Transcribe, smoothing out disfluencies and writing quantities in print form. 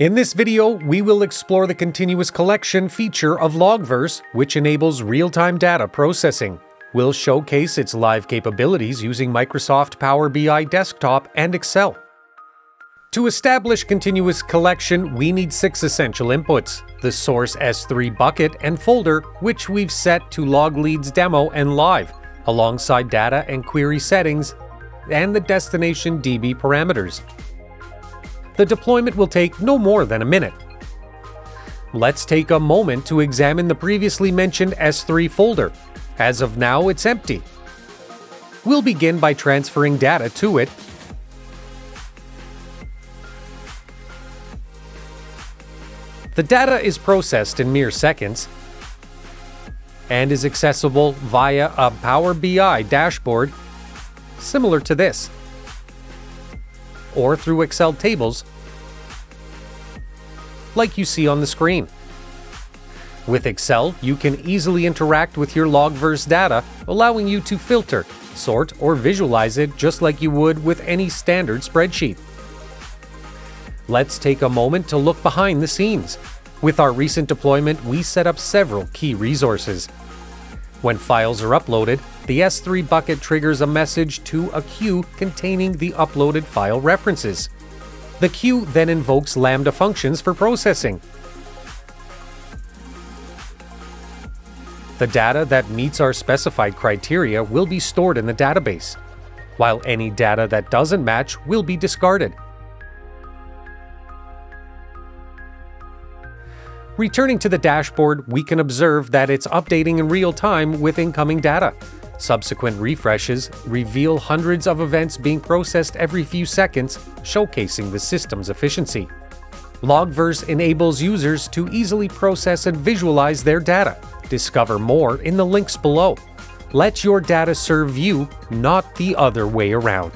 In this video, we will explore the Continuous Collection feature of Logverz, which enables real-time data processing. We'll showcase its live capabilities using Microsoft Power BI Desktop and Excel. To establish Continuous Collection, we need 6 essential inputs: the source S3 bucket and folder, which we've set to log leads demo and live, alongside data and query settings, and the destination DB parameters. The deployment will take no more than a minute. Let's take a moment to examine the previously mentioned S3 folder. As of now, it's empty. We'll begin by transferring data to it. The data is processed in mere seconds and is accessible via a Power BI dashboard similar to this, or through Excel tables like you see on the screen. With Excel, you can easily interact with your Logverz data, allowing you to filter, sort, or visualize it just like you would with any standard spreadsheet. Let's take a moment to look behind the scenes. With our recent deployment, we set up several key resources. When files are uploaded, the S3 bucket triggers a message to a queue containing the uploaded file references. The queue then invokes Lambda functions for processing. The data that meets our specified criteria will be stored in the database, while any data that doesn't match will be discarded. Returning to the dashboard, we can observe that it's updating in real time with incoming data. Subsequent refreshes reveal hundreds of events being processed every few seconds, showcasing the system's efficiency. Logverz enables users to easily process and visualize their data. Discover more in the links below. Let your data serve you, not the other way around.